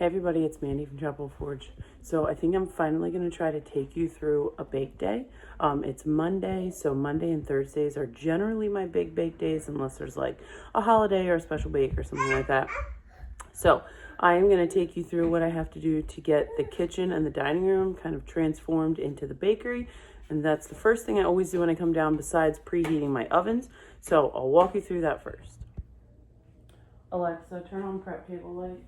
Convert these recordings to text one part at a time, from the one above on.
Hey everybody, it's Mandy from Chapel Forge. So I think I'm finally going to try to take you through a bake day. It's Monday, so Monday and Thursdays are generally my big bake days unless there's like a holiday or a special bake or something like that. So I am going to take you through what I have to do to get the kitchen and the dining room kind of transformed into the bakery. And that's the first thing I always do when I come down besides preheating my ovens. So I'll walk you through that first. Alexa, turn on prep table light.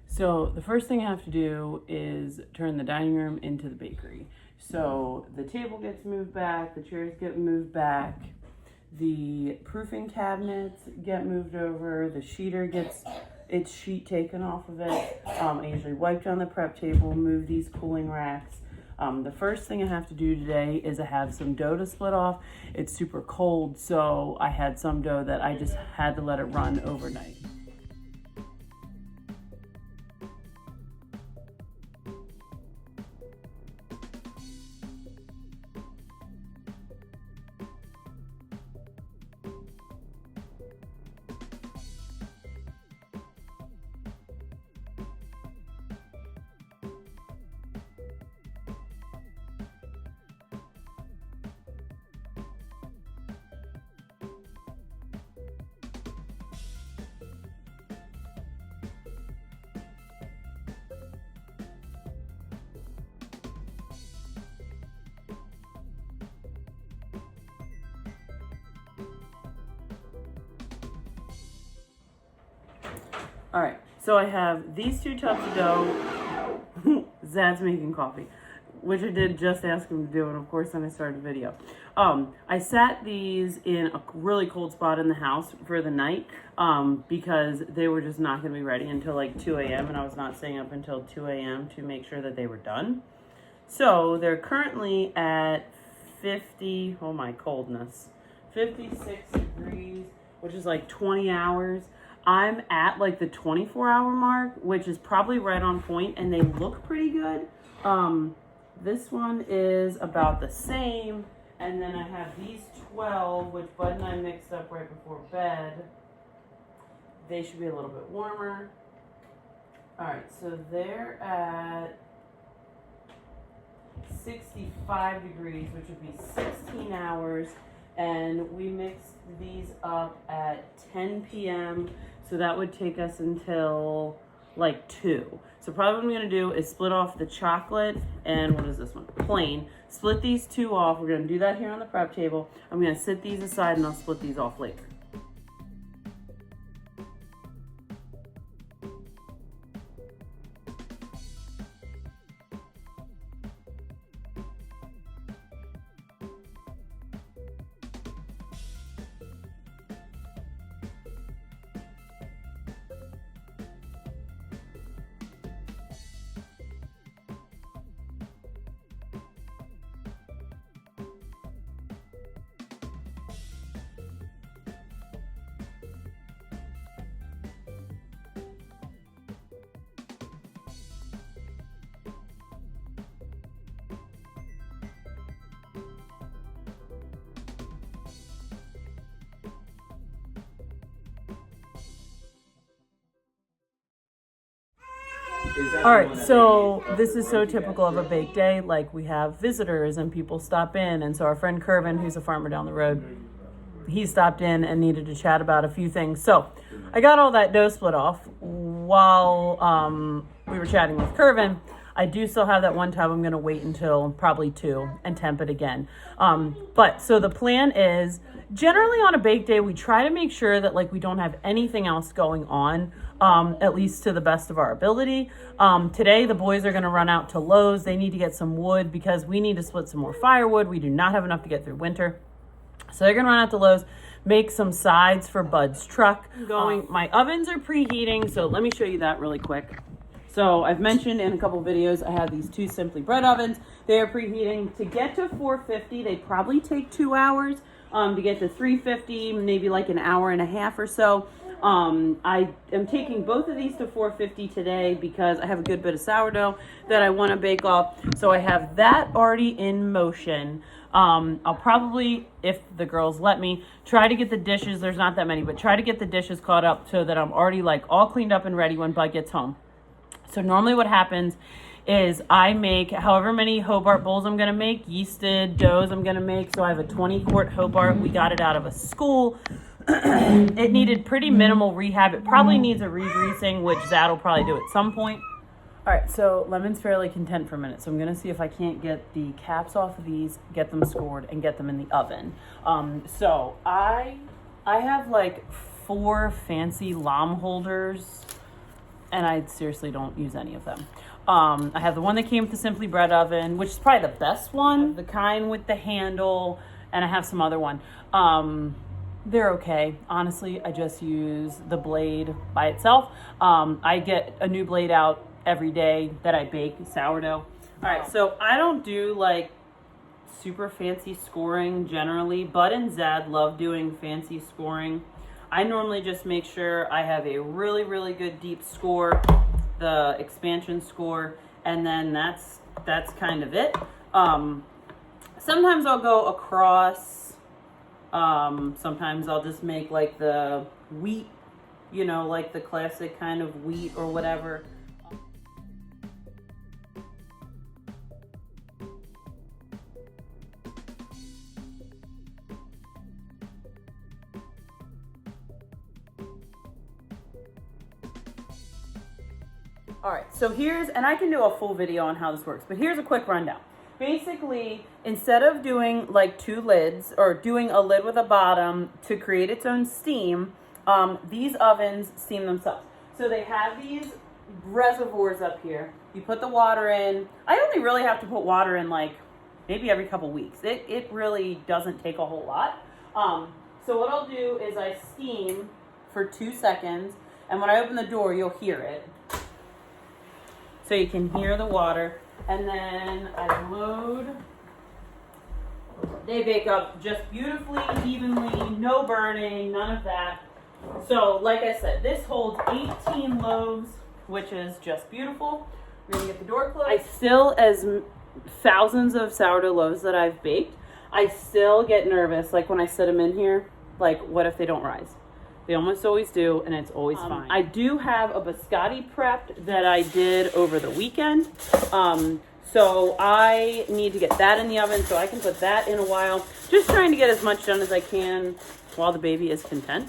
So the first thing I have to do is turn the dining room into the bakery. So the table gets moved back, the chairs get moved back, the proofing cabinets get moved over, the sheeter gets its sheet taken off of it. I usually wipe down the prep table, move these cooling racks. The first thing I have to do today is I have some dough to split off. It's super cold, so I had some dough that I just had to let it run overnight. All right, so I have these 2 tubs of dough. Zad's making coffee, which I did just ask him to do, and of course then I started the video. I sat these in a really cold spot in the house for the night because they were just not going to be ready until like 2 a.m. and I was not staying up until 2 a.m. to make sure that they were done. So they're currently at 50, oh my coldness, 56 degrees, which is like 20 hours. I'm at like the 24-hour mark, which is probably right on point, and they look pretty good. This one is about the same, and then I have these 12, which Bud and I mixed up right before bed. They should be a little bit warmer. All right, so they're at 65 degrees, which would be 16 hours. And we mixed these up at 10 p.m. So that would take us until like 2. So probably what I'm going to do is split off the chocolate and what is this one? Plain. Split these 2 off. We're going to do that here on the prep table. I'm going to sit these aside and I'll split these off later. All right, so this is so typical of a bake day. Like we have visitors and people stop in. And so our friend Kervin, who's a farmer down the road, he stopped in and needed to chat about a few things. So I got all that dough split off while we were chatting with Kervin. I do still have that 1 tub. I'm going to wait until probably 2 and temp it again. But so the plan is generally on a bake day, we try to make sure that like we don't have anything else going on, at least to the best of our ability. Today, the boys are going to run out to Lowe's. They need to get some wood because we need to split some more firewood. We do not have enough to get through winter. So they're going to run out to Lowe's, make some sides for Bud's truck. My ovens are preheating, so let me show you that really quick. So I've mentioned in a couple videos, I have these 2 Simply Bread ovens. They are preheating. To get to 450, they probably take 2 hours. To get to 350, maybe like an hour and a half or so. I am taking both of these to 450 today because I have a good bit of sourdough that I want to bake off. So I have that already in motion. I'll probably, if the girls let me, try to get the dishes, there's not that many, but try to get the dishes caught up so that I'm already like all cleaned up and ready when Bud gets home. So normally what happens is I make however many Hobart bowls I'm gonna make, yeasted doughs I'm gonna make. So I have a 20-quart Hobart. We got it out of a school. It needed pretty minimal rehab. It probably needs a re-greasing, which Zad will probably do at some point. All right, so Lemon's fairly content for a minute. So I'm gonna see if I can't get the caps off of these, get them scored, and get them in the oven. So I have like 4 fancy lamb holders, and I seriously don't use any of them. I have the one that came with the Simply Bread oven, which is probably the best one, the kind with the handle, and I have some other one. They're okay. Honestly, I just use the blade by itself. I get a new blade out every day that I bake sourdough. All right, so I don't do like super fancy scoring generally. Bud and Zad love doing fancy scoring. I normally just make sure I have a really, really good deep score, the expansion score, and then that's kind of it. Sometimes I'll go across. Sometimes I'll just make like the wheat, you know, like the classic kind of wheat or whatever. All right, so and I can do a full video on how this works, but here's a quick rundown. Basically, instead of doing like 2 lids or doing a lid with a bottom to create its own steam, these ovens steam themselves. So they have these reservoirs up here. You put the water in. I only really have to put water in like maybe every couple weeks. It really doesn't take a whole lot. So what I'll do is I steam for 2 seconds, and when I open the door, you'll hear it. So you can hear the water, and then I load. They bake up just beautifully, evenly, no burning, none of that. So like I said, this holds 18 loaves, which is just beautiful. We're gonna get the door closed. I still, as thousands of sourdough loaves that I've baked, I still get nervous, like when I set them in here, like what if they don't rise? They almost always do, and it's always fine. I do have a biscotti prepped that I did over the weekend. So I need to get that in the oven so I can put that in a while. Just trying to get as much done as I can while the baby is content.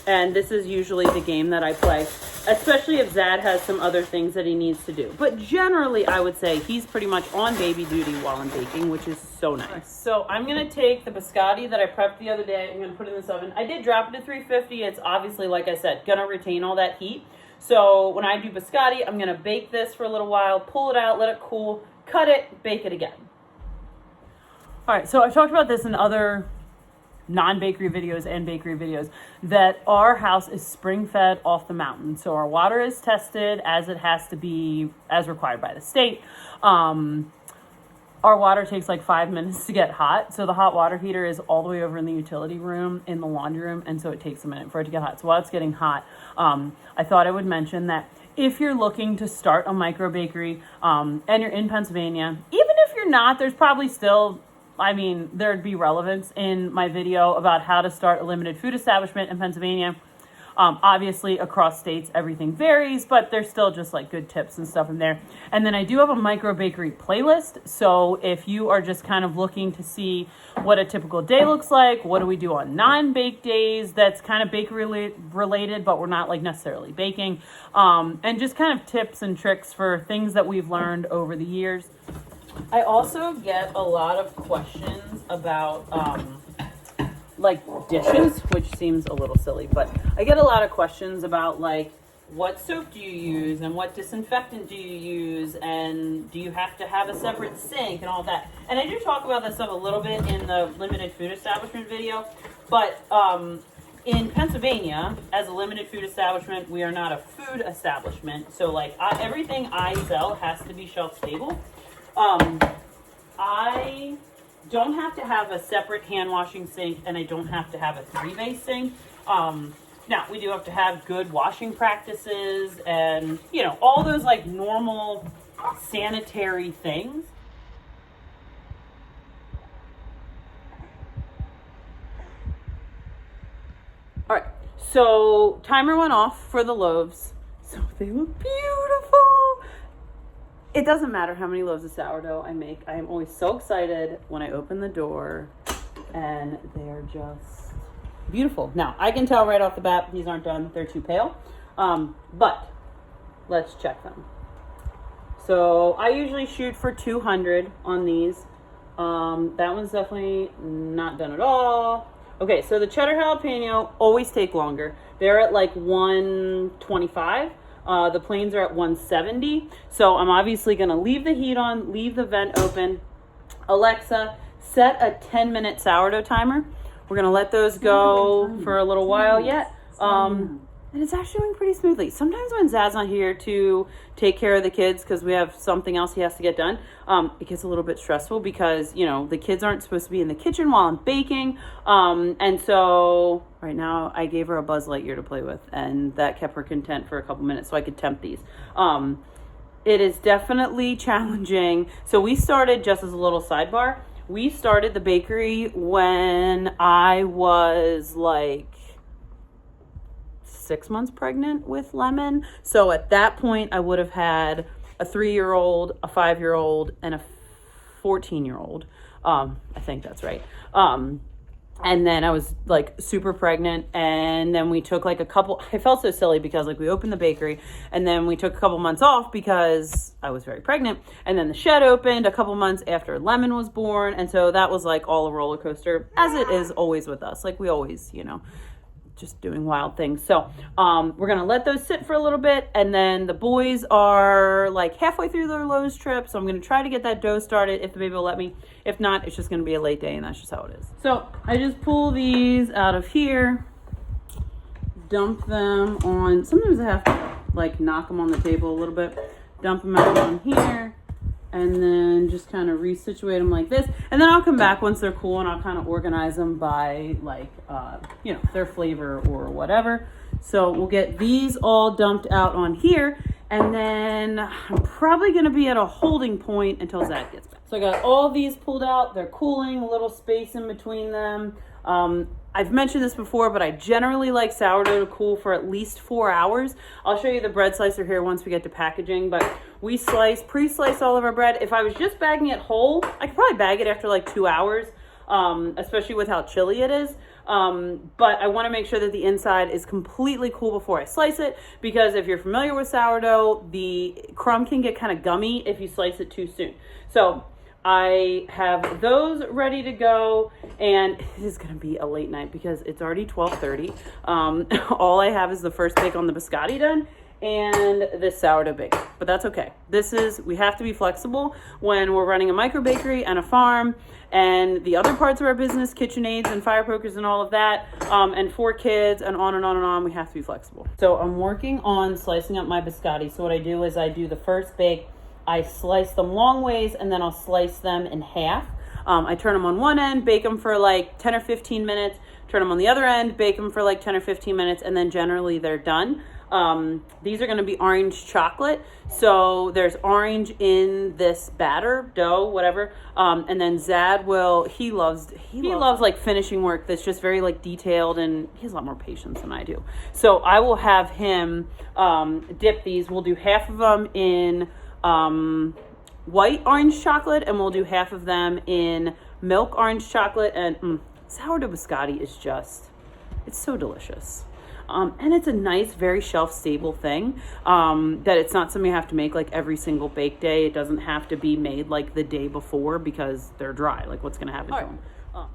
And this is usually the game that I play, especially if Zad has some other things that he needs to do. But generally, I would say he's pretty much on baby duty while I'm baking, which is so nice. So I'm gonna take the biscotti that I prepped the other day. I'm gonna put it in this oven. I did drop it to 350. It's obviously, like I said, gonna retain all that heat. So when I do biscotti, I'm gonna bake this for a little while, pull it out, let it cool, cut it, bake it again. All right, so I've talked about this in other non-bakery videos and bakery videos, that our house is spring-fed off the mountain. So our water is tested as it has to be, as required by the state. Our water takes like 5 minutes to get hot. So the hot water heater is all the way over in the utility room, in the laundry room, and so it takes a minute for it to get hot. So while it's getting hot, I thought I would mention that if you're looking to start a microbakery and you're in Pennsylvania, even if you're not, there's probably still, there'd be relevance in my video about how to start a limited food establishment in Pennsylvania. Obviously, across states, everything varies, but there's still just like good tips and stuff in there. And then I do have a microbakery playlist. So if you are just kind of looking to see what a typical day looks like, what do we do on non-baked days that's kind of bakery related, but we're not like necessarily baking, and just kind of tips and tricks for things that we've learned over the years. I also get a lot of questions about like dishes, which seems a little silly, but I get a lot of questions about like, what soap do you use and what disinfectant do you use and do you have to have a separate sink and all that. And I do talk about that stuff a little bit in the limited food establishment video, but in Pennsylvania, as a limited food establishment, we are not a food establishment. So like everything I sell has to be shelf stable. I don't have to have a separate hand washing sink, and I don't have to have a 3-base sink. Now, we do have to have good washing practices and, you know, all those like normal sanitary things. So timer went off for the loaves. So they look beautiful. It doesn't matter how many loaves of sourdough I make. I am always so excited when I open the door and they're just beautiful. Now, I can tell right off the bat, these aren't done. They're too pale. But let's check them. So I usually shoot for 200 on these. That one's definitely not done at all. Okay, so the cheddar jalapeno always take longer. They're at like 125. The plains are at 170. So I'm obviously going to leave the heat on, leave the vent open. Alexa, set a 10-minute sourdough timer. We're going to let those go for a little while yet. And it's actually going pretty smoothly. Sometimes when Zad's not here to take care of the kids because we have something else he has to get done, it gets a little bit stressful because, you know, the kids aren't supposed to be in the kitchen while I'm baking. And so right now I gave her a Buzz Lightyear to play with, and that kept her content for a couple minutes so I could tempt these. It is definitely challenging. So we started, just as a little sidebar, we started the bakery when I was like 6 months pregnant with Lemon. So at that point I would have had a 3-year-old, a 5-year-old, and a 14-year-old. I think that's right. And then I was like super pregnant, and then we took like a couple, I felt so silly because like we opened the bakery and then we took a couple months off because I was very pregnant, and then the shed opened a couple months after Lemon was born, and so that was like all a roller coaster, as it is always with us. Like we always, you know, just doing wild things. So we're gonna let those sit for a little bit, and then the boys are like halfway through their Lowe's trip, so I'm gonna try to get that dough started if the baby will let me. If not, it's just gonna be a late day, and that's just how it is. So I just pull these out of here, dump them on, sometimes I have to like knock them on the table a little bit, dump them out on here, and then just kind of resituate them like this. And then I'll come back once they're cool and I'll kind of organize them by like, you know, their flavor or whatever. So we'll get these all dumped out on here, and then I'm probably going to be at a holding point until Zad gets back. So I got all these pulled out. They're cooling, a little space in between them. I've mentioned this before, but I generally like sourdough to cool for at least 4 hours. I'll show you the bread slicer here once we get to packaging, but we pre-slice all of our bread. If I was just bagging it whole, I could probably bag it after like 2 hours, especially with how chilly it is. But I want to make sure that the inside is completely cool before I slice it, because if you're familiar with sourdough, the crumb can get kind of gummy if you slice it too soon. So I have those ready to go, and it is going to be a late night because it's already 12:30. All I have is the first bake on the biscotti done and this sourdough bake, but that's okay. We have to be flexible when we're running a microbakery and a farm and the other parts of our business, KitchenAids and fire pokers and all of that, and 4 kids and on and on and on. We have to be flexible. So I'm working on slicing up my biscotti. So what I do is I do the first bake, I slice them long ways, and then I'll slice them in half. I turn them on one end, bake them for like 10 or 15 minutes, turn them on the other end, bake them for like 10 or 15 minutes, and then generally they're done. These are going to be orange chocolate. So there's orange in this batter, dough, whatever. And then Zad he loves like finishing work that's just very like detailed, and he has a lot more patience than I do. So I will have him dip these. We'll do half of them in white orange chocolate, and we'll do half of them in milk orange chocolate. And sourdough biscotti is it's so delicious. And it's a nice, very shelf-stable thing, that it's not something you have to make like every single bake day. It doesn't have to be made like the day before because they're dry. Like, what's going to happen to them?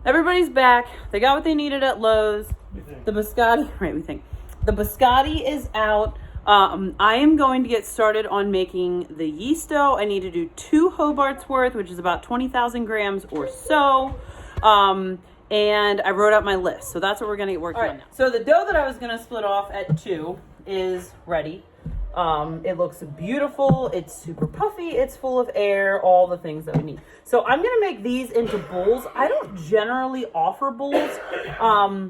Everybody's back. They got what they needed at Lowe's. The biscotti, right, we think. The biscotti is out. I am going to get started on making the yeast dough. I need to do 2 Hobart's worth, which is about 20,000 grams or so. And I wrote out my list. So that's what we're going to get working on now. So the dough that I was going to split off at 2 is ready. It looks beautiful. It's super puffy. It's full of air, all the things that we need. So I'm going to make these into bowls. I don't generally offer bowls.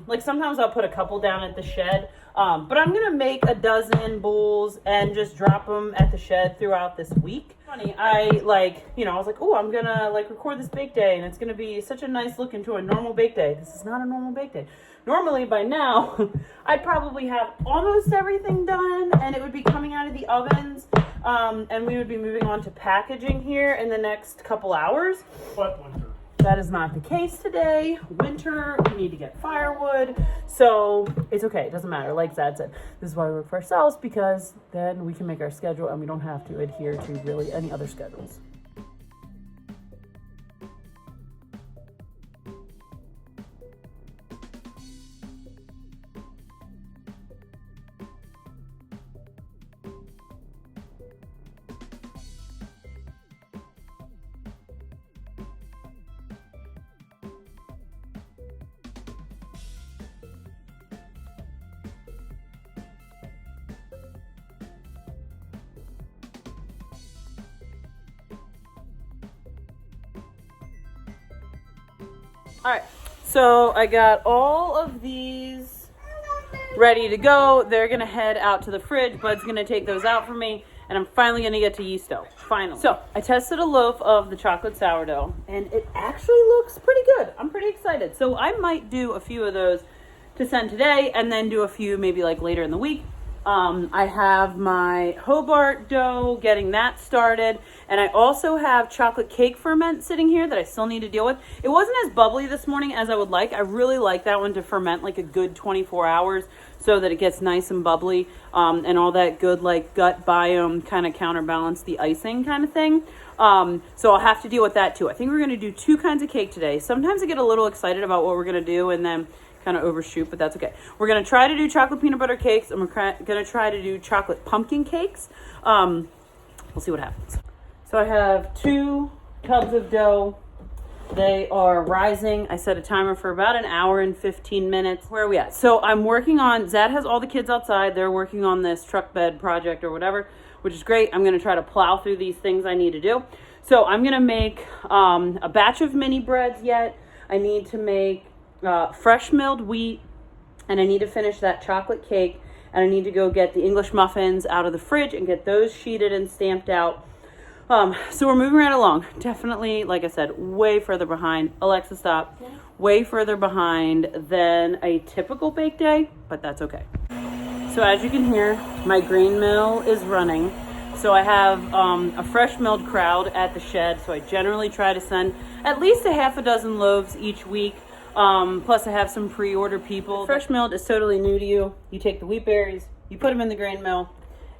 Like sometimes I'll put a couple down at the shed. But I'm going to make a dozen bowls and just drop them at the shed throughout this week. Funny, I was like, oh, I'm going to like record this bake day, and it's going to be such a nice look into a normal bake day. This is not a normal bake day. normally by now, I'd probably have almost everything done and it would be coming out of the ovens. And we would be moving on to packaging here in the next couple hours. But winter. That is not the case today. Winter, we need to get firewood. So it's okay, it doesn't matter. Like Zad said, this is why we work for ourselves, because then we can make our schedule and we don't have to adhere to really any other schedules. All right, so I got all of these ready to go. They're gonna head out to the fridge. Bud's gonna take those out for me, and I'm finally gonna get to yeast dough, finally. So I tested a loaf of the chocolate sourdough, and it actually looks pretty good. I'm pretty excited. So I might do a few of those to send today, and then do a few maybe like later in the week. I have my Hobart dough, getting that started. And I also have chocolate cake ferment sitting here that I still need to deal with. It wasn't as bubbly this morning as I would like. I really like that one to ferment like a good 24 hours so that it gets nice and bubbly, and all that good like gut biome kind of counterbalance the icing kind of thing. So I'll have to deal with that too. I think we're going to do 2 kinds of cake today. Sometimes I get a little excited about what we're going to do and then kind of overshoot, but that's okay. We're going to try to do chocolate peanut butter cakes, and we're going to try to do chocolate pumpkin cakes. We'll see what happens. So I have 2 tubs of dough. They are rising. I set a timer for about an hour and 15 minutes. Where are we at? So I'm working on, Zad has all the kids outside. They're working on this truck bed project or whatever, which is great. I'm going to try to plow through these things I need to do. So I'm going to make a batch of mini breads yet. I need to make fresh milled wheat, and I need to finish that chocolate cake, and I need to go get the English muffins out of the fridge and get those sheeted and stamped out. So we're moving right along. Definitely, like I said, way further behind. Alexa, stop. Yeah. Way further behind than a typical bake day, but that's okay. So as you can hear, my grain mill is running. So I have a fresh milled crowd at the shed, so I generally try to send at least a half a dozen loaves each week. Plus I have some pre-order people. Fresh milled is totally new to you. You take the wheat berries, you put them in the grain mill,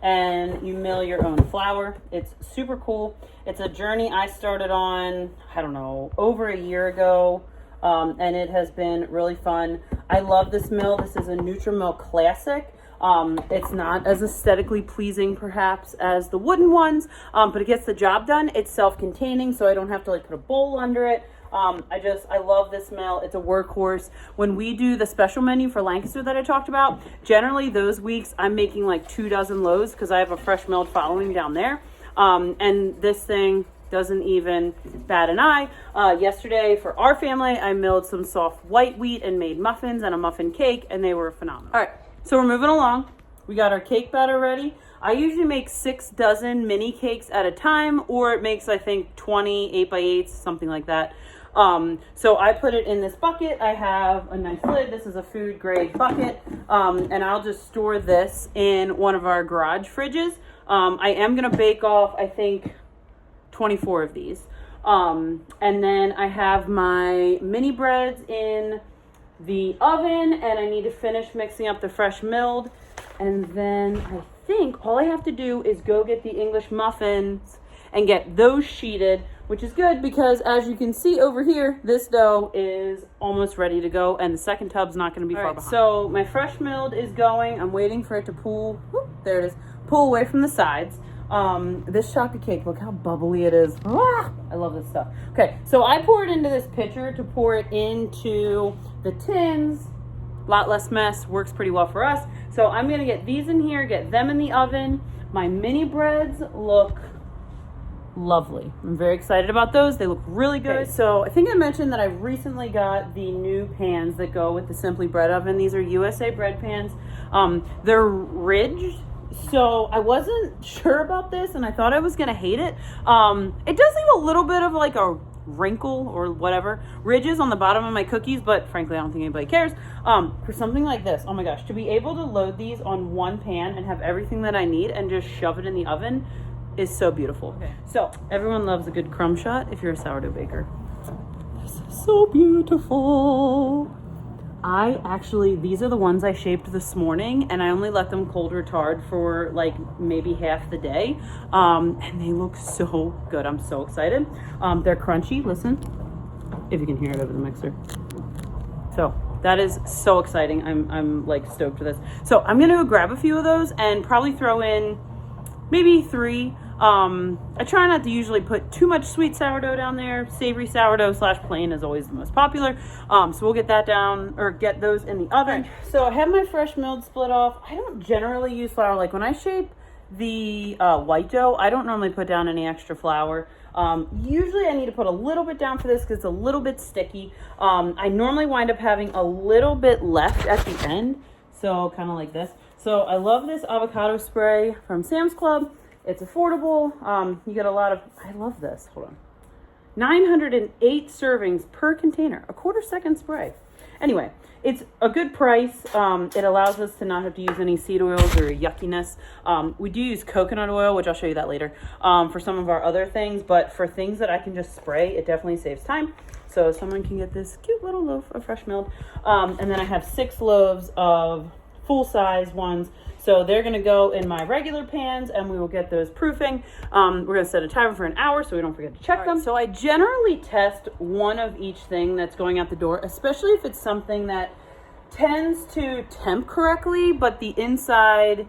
and you mill your own flour. It's super cool. It's a journey I started on, I don't know, over a year ago, and it has been really fun. I love this mill. This is a Nutri-Mill Classic. It's not as aesthetically pleasing perhaps as the wooden ones, but it gets the job done. It's self-containing, so I don't have to like put a bowl under it. I love this mill. It's a workhorse. When we do the special menu for Lancaster that I talked about, generally those weeks I'm making like 2 dozen loaves because I have a fresh milled following down there. And this thing doesn't even bat an eye. Yesterday for our family, I milled some soft white wheat and made muffins and a muffin cake, and they were phenomenal. All right, so we're moving along. We got our cake batter ready. I usually make 6 dozen mini cakes at a time, or it makes, I think, 20 8x8s, something like that. So I put it in this bucket. I have a nice lid. This is a food grade bucket. And I'll just store this in one of our garage fridges. I am going to bake off, I think, 24 of these. And then I have my mini breads in the oven, and I need to finish mixing up the fresh milled. And then I think all I have to do is go get the English muffins and get those sheeted, which is good because as you can see over here, this dough is almost ready to go, and the second tub's not going to be far behind. So my fresh milled is going. I'm waiting for it to pull. Whoop, there it is. Pull away from the sides. This chocolate cake, look how bubbly it is. Ah, I love this stuff. Okay, so I pour it into this pitcher to pour it into the tins. A lot less mess, works pretty well for us. So I'm gonna get these in here, get them in the oven. My mini breads look lovely. I'm very excited about those. They look really good. Okay, so I think I mentioned that I recently got the new pans that go with the Simply Bread oven. These are USA bread pans. They're ridged. So I wasn't sure about this, and I thought I was gonna hate it. It does leave a little bit of like a wrinkle or whatever, ridges on the bottom of my cookies, but frankly, I don't think anybody cares. For something like this, oh my gosh, to be able to load these on one pan and have everything that I need and just shove it in the oven is so beautiful. Okay. So everyone loves a good crumb shot if you're a sourdough baker. This is so beautiful. These are the ones I shaped this morning, and I only let them cold retard for like maybe half the day. And they look so good. I'm so excited. They're crunchy, listen, if you can hear it over the mixer. So that is so exciting. I'm like stoked for this. So I'm gonna go grab a few of those and probably throw in maybe 3. I try not to usually put too much sweet sourdough down there. Savory sourdough / plain is always the most popular. So we'll get that down, or get those in the oven. So I have my fresh milled split off. I don't generally use flour. Like when I shape the white dough, I don't normally put down any extra flour. Usually I need to put a little bit down for this because it's a little bit sticky. I normally wind up having a little bit left at the end. So kind of like this. So I love this avocado spray from Sam's Club. It's affordable. You get a lot of, I love this. Hold on. 908 servings per container, a 1/4 second spray. Anyway, it's a good price. It allows us to not have to use any seed oils or yuckiness. We do use coconut oil, which I'll show you that later, for some of our other things, but for things that I can just spray, it definitely saves time. So someone can get this cute little loaf of fresh milled. And then I have 6 loaves of full-size ones. So they're going to go in my regular pans, and we will get those proofing. We're going to set a timer for an hour so we don't forget to check them. So I generally test one of each thing that's going out the door, especially if it's something that tends to temp correctly, but the inside,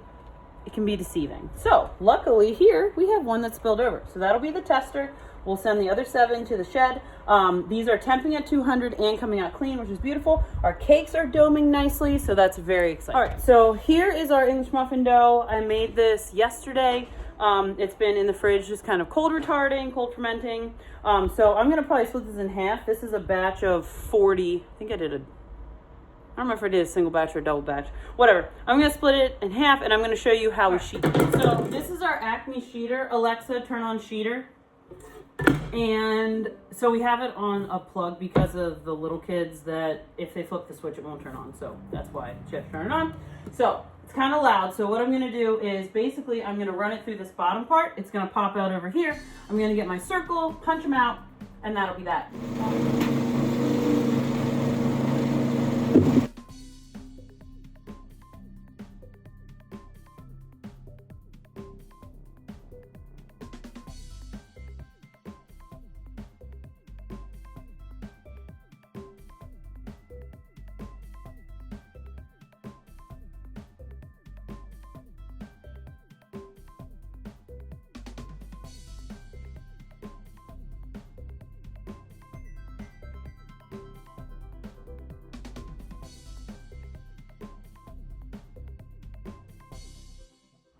it can be deceiving. So luckily here we have one that spilled over. So that'll be the tester. We'll send the other 7 to the shed. These are temping at 200 and coming out clean, which is beautiful. Our cakes are doming nicely, so that's very exciting. All right, so here is our English muffin dough. I made this yesterday. It's been in the fridge, just kind of cold retarding, cold fermenting. So I'm gonna probably split this in half. This is a batch of 40. I think I did I don't remember if I did a single batch or a double batch. Whatever. I'm going to split it in half, and I'm going to show you how we sheet it. So this is our Acme sheeter. Alexa, turn on sheeter. And so we have it on a plug because of the little kids that if they flip the switch, it won't turn on. So that's why you have to turn it on. So it's kind of loud. So what I'm going to do is basically I'm going to run it through this bottom part. It's going to pop out over here. I'm going to get my circle, punch them out, and that'll be that.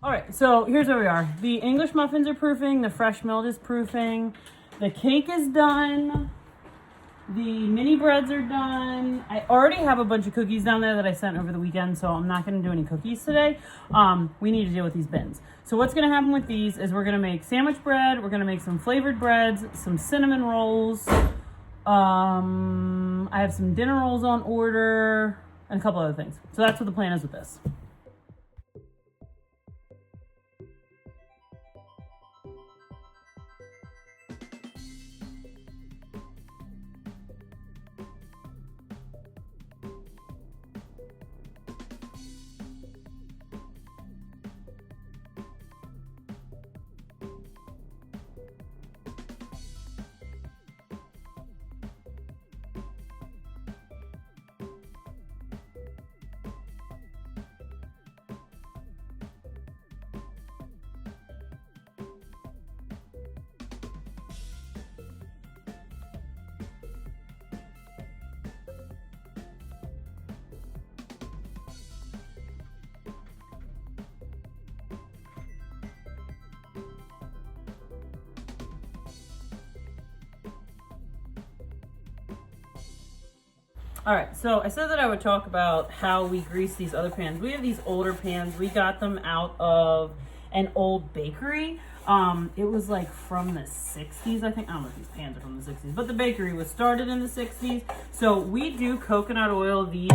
All right, so here's where we are. The English muffins are proofing, the fresh milled is proofing, the cake is done, the mini breads are done. I already have a bunch of cookies down there that I sent over the weekend, so I'm not gonna do any cookies today. We need to deal with these bins. So what's gonna happen with these is we're gonna make sandwich bread, we're gonna make some flavored breads, some cinnamon rolls. I have some dinner rolls on order, and a couple other things. So that's what the plan is with this. All right, so I said that I would talk about how we grease these other pans. We have these older pans. We got them out of an old bakery. It was like from the 60s, I think. I don't know if these pans are from the 60s, but the bakery was started in the 60s. So we do coconut oil, these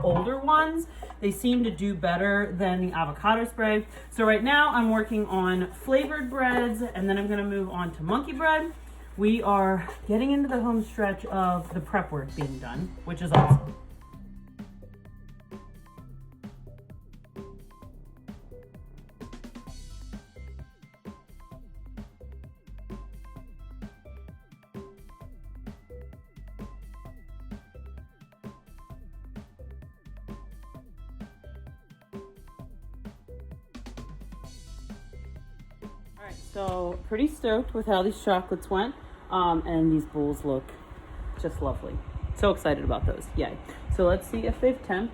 older ones. They seem to do better than the avocado spray. So right now I'm working on flavored breads, and then I'm gonna move on to monkey bread. We are getting into the home stretch of the prep work being done, which is awesome. All right, so pretty stoked with how these chocolates went. And these bowls look just lovely. So excited about those. Yay. So let's see if they've temped.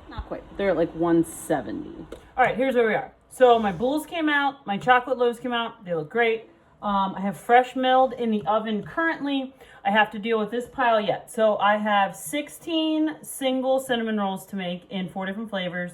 Not quite. They're at like 170. All right, here's where we are. So my bowls came out. My chocolate loaves came out. They look great. I have fresh milled in the oven currently. I have to deal with this pile yet. So I have 16 single cinnamon rolls to make in 4 different flavors.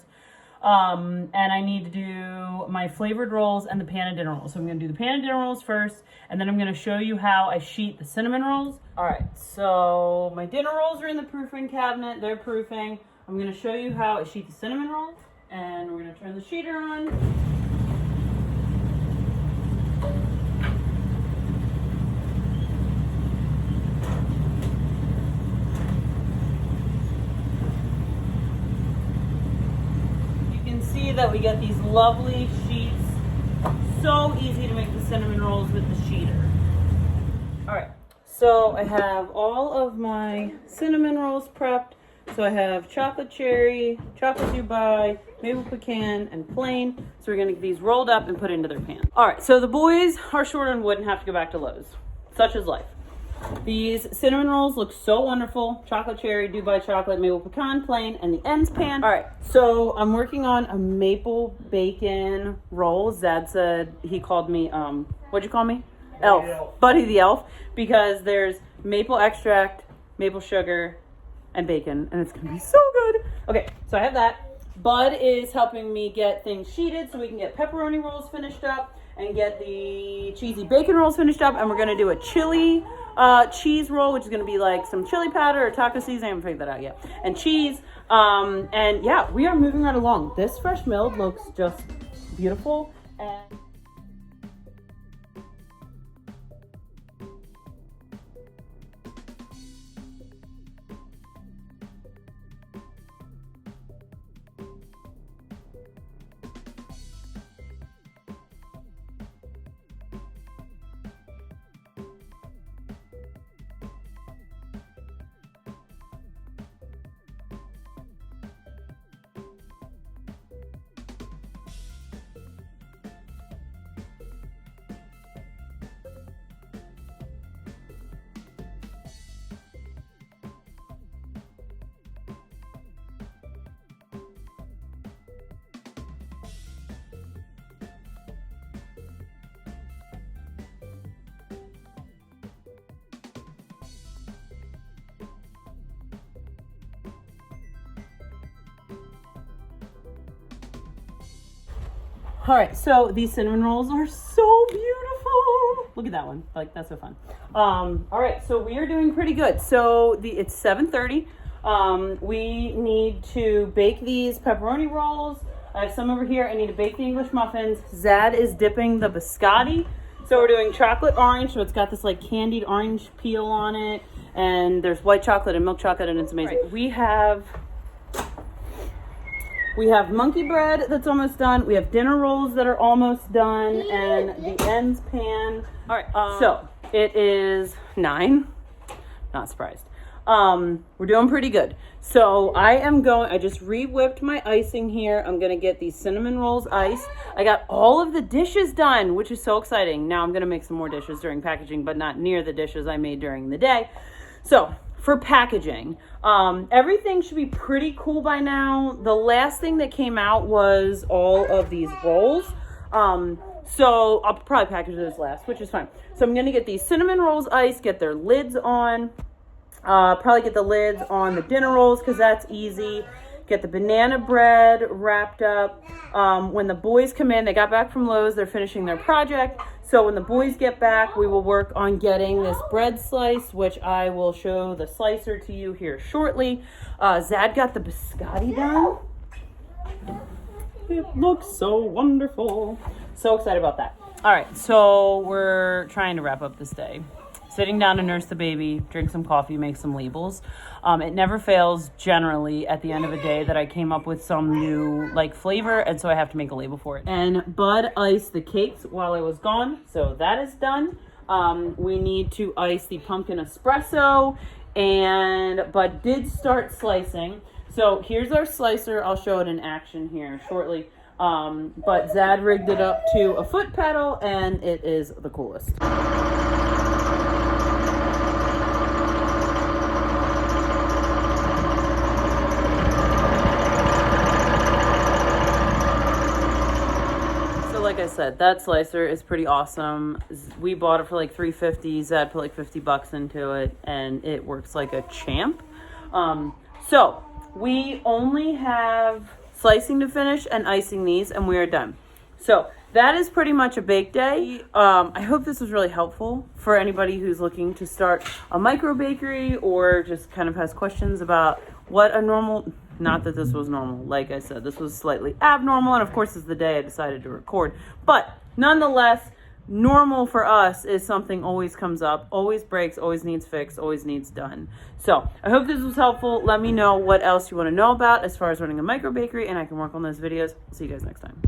And I need to do my flavored rolls and the pan and dinner rolls. So I'm going to do the pan and dinner rolls first, and then I'm going to show you how I sheet the cinnamon rolls. All right, so my dinner rolls are in the proofing cabinet. They're proofing. I'm going to show you how I sheet the cinnamon rolls, and we're going to turn the sheeter on. See that we get these lovely sheets. So easy to make the cinnamon rolls with the sheeter. All right, so I have all of my cinnamon rolls prepped. So I have chocolate cherry, chocolate Dubai, maple pecan, and plain. So we're gonna get these rolled up and put into their pan. All right, so the boys are short on wood and have to go back to Lowe's. Such is life. These cinnamon rolls look so wonderful. Chocolate cherry, Dubai chocolate, maple pecan, plain, and the ends pan. All right, so I'm working on a maple bacon roll. Zad said, he called me, what'd you call me? Elf. Buddy the Elf, because there's maple extract, maple sugar, and bacon, and it's gonna be so good. Okay, so I have that. Bud is helping me get things sheeted so we can get pepperoni rolls finished up and get the cheesy bacon rolls finished up, and we're gonna do a chili cheese roll, which is gonna be like some chili powder or taco seasoning. I haven't figured that out yet. And cheese. And yeah, we are moving right along. This fresh milled looks just beautiful. And all right, so these cinnamon rolls are so beautiful. Look at that one. Like, that's so fun. All right, so we are doing pretty good. So it's 7:30. We need to bake these pepperoni rolls. I have some over here. I need to bake the English muffins. Zad is dipping the biscotti. So we're doing chocolate orange. So it's got this like candied orange peel on it. And there's white chocolate and milk chocolate, and it's amazing. Right, we have monkey bread that's almost done. We have dinner rolls that are almost done, and the ends pan. All right, so it is 9. Not surprised. We're doing pretty good. So I just re-whipped my icing here. I'm gonna get these cinnamon rolls iced. I got all of the dishes done, which is so exciting. Now I'm gonna make some more dishes during packaging, but not near the dishes I made during the day. So for packaging, everything should be pretty cool by now. The last thing that came out was all of these rolls. So I'll probably package those last, which is fine. So I'm gonna get these cinnamon rolls iced, get their lids on. Probably get the lids on the dinner rolls because that's easy. get the banana bread wrapped up. When the boys come in, they got back from Lowe's, they're finishing their project. So when the boys get back, we will work on getting this bread slice, which I will show the slicer to you here shortly. Zad got the biscotti done. It looks so wonderful. So excited about that. All right, so we're trying to wrap up this day. Sitting down to nurse the baby, drink some coffee, make some labels. It never fails generally at the end of a day that I came up with some new like flavor, and so I have to make a label for it. And Bud iced the cakes while I was gone, so that is done. We need to ice the pumpkin espresso, and Bud did start slicing. So here's our slicer. I'll show it in action here shortly. But Zad rigged it up to a foot pedal, and it is the coolest. Like I said, that slicer is pretty awesome. We bought it for like $3.50. Zad put like $50 into it, and it works like a champ. So we only have slicing to finish and icing these, and we are done. So that is pretty much a bake day. I hope this was really helpful for anybody who's looking to start a micro bakery or just kind of has questions about what a normal, not that this was normal, like I said, this was slightly abnormal, and of course it's the day I decided to record, but nonetheless, normal for us is something always comes up, always breaks, always needs fixed, always needs done. So I hope this was helpful. Let me know what else you want to know about as far as running a micro bakery, and I can work on those videos. See you guys next time.